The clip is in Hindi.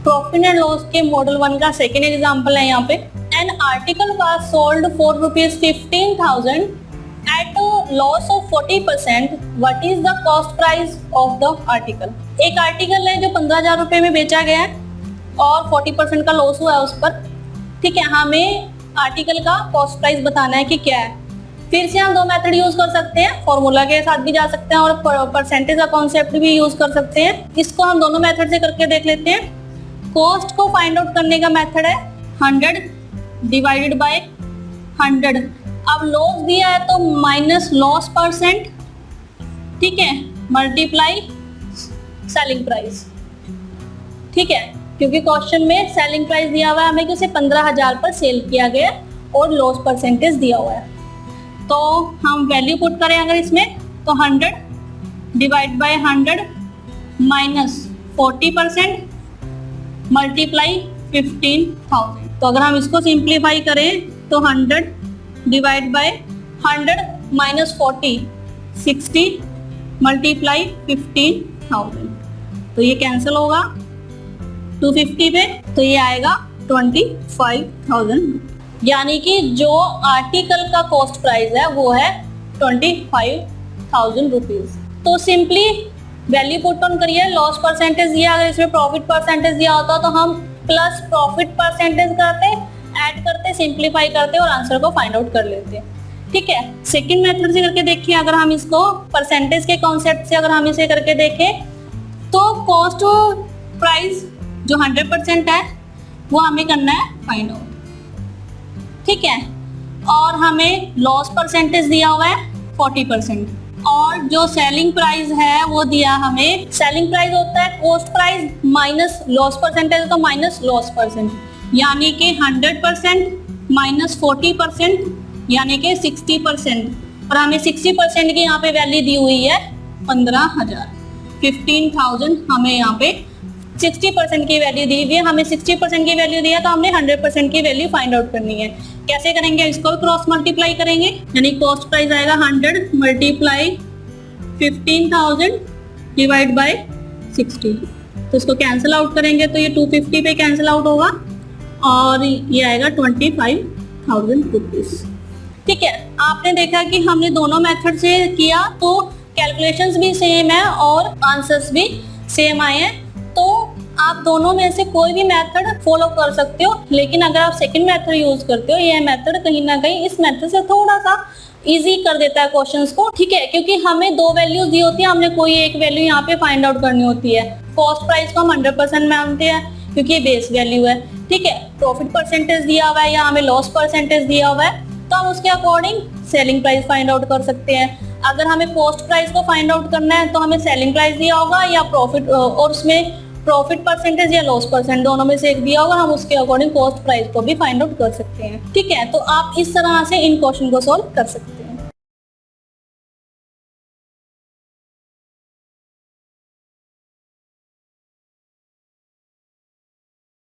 प्रॉफिट एंड लॉस के मॉडल 1 का सेकेंड एग्जांपल है यहाँ पे। An article was sold for ₹15,000 at loss of 40%। What is the cost price of the article. एक आर्टिकल है जो 15,000 रुपए में बेचा गया है और 40% का लॉस हुआ है उस पर। ठीक है, हमें आर्टिकल का कॉस्ट प्राइस बताना है कि क्या है। फिर से हम दो मेथड यूज कर सकते हैं, फॉर्मूला के साथ भी जा सकते हैं और परसेंटेज का कॉन्सेप्ट भी यूज कर सकते हैं। इसको हम दोनों मेथड से करके देख लेते हैं। कॉस्ट को फाइंड आउट करने का मेथड है 100 डिवाइडेड बाय 100। अब लॉस दिया है तो माइनस लॉस परसेंट, ठीक है, मल्टीप्लाई सेलिंग प्राइस। ठीक है, क्योंकि क्वेश्चन में सेलिंग प्राइस दिया हुआ है हमें कि उसे 15,000 पर सेल किया गया और लॉस परसेंटेज दिया हुआ है। तो हम वैल्यू पुट करें अगर इसमें तो 100 डिवाइड बाय 100 माइनस 40% मल्टीप्लाई 15,000। तो अगर हम इसको सिंप्लीफाई करें तो 100 डिवाइड बाय 100 माइनस 40 60 मल्टीप्लाई 15,000। तो ये कैंसिल होगा 250 पे, तो ये आएगा 25,000। यानी कि जो आर्टिकल का कॉस्ट प्राइस है वो है 25,000 रुपीज। तो सिंपली वैल्यू पुट ऑन करिए, लॉस परसेंटेज दिया, अगर इसमें प्रॉफिट परसेंटेज दिया होता तो हम प्लस प्रॉफिट परसेंटेज करते, ऐड करते, सिंप्लीफाई करते और आंसर को फाइंड आउट कर लेते। ठीक है, सेकंड मेथड से करके देखिए। अगर हम इसको परसेंटेज के कॉन्सेप्ट से अगर हम इसे करके देखें तो कॉस्ट प्राइस जो 100% है वो हमें करना है फाइंड आउट। ठीक है, और हमें लॉस परसेंटेज दिया हुआ है 40% और जो सेलिंग प्राइस है वो दिया हमें, सेलिंग प्राइस होता है cost price minus loss percentage, तो माइनस लॉस परसेंट, यानी कि 100% माइनस 40% यानी कि 60%। और हमें 60% की यहाँ पे वैल्यू दी हुई है 15,000। 15,000 हमें यहाँ पे 60% की वैल्यू दी हुई है, हमें 60% की वैल्यू दिया तो हमने 100% की वैल्यू फाइंड आउट करनी है। कैसे करेंगे, इसको क्रॉस मल्टीप्लाई करेंगे, यानी कॉस्ट प्राइस आएगा 100 मल्टीप्लाई 15,000 डिवाइड बाय 60। तो इसको कैंसिल आउट करेंगे तो ये 250 पे कैंसिल आउट होगा और ये आएगा 25,000 रुपीज। ठीक है, आपने देखा कि हमने दोनों मेथड से किया तो कैलकुलेशंस भी सेम है और आंसर्स भी सेम आए हैं। तो आप दोनों में से कोई भी मेथड फॉलो कर सकते हो, लेकिन अगर आप सेकंड मेथड यूज करते हो, यह मेथड कहीं ना कहीं इस मेथड से थोड़ा सा इजी कर देता है क्वेश्चंस को। ठीक है, क्योंकि हमें दो वैल्यूज दी होती है, हमने कोई एक वैल्यू यहाँ पे फाइंड आउट करनी होती है। कॉस्ट प्राइस को हम 100% मानते हैं क्योंकि ये बेस वैल्यू है। ठीक है, प्रॉफिट परसेंटेज दिया हुआ है या हमें लॉस परसेंटेज दिया हुआ है तो हम उसके according selling price find out कर सकते हैं। अगर हमें कॉस्ट प्राइस को फाइंड आउट करना है तो हमें सेलिंग प्राइस दिया होगा या प्रॉफिट, और उसमें प्रॉफिट परसेंटेज या लॉस परसेंट दोनों में से एक दिया होगा, हम उसके अकॉर्डिंग कॉस्ट प्राइस को भी फाइंड आउट कर सकते हैं। ठीक है, तो आप इस तरह से इन क्वेश्चन को सॉल्व कर सकते हैं।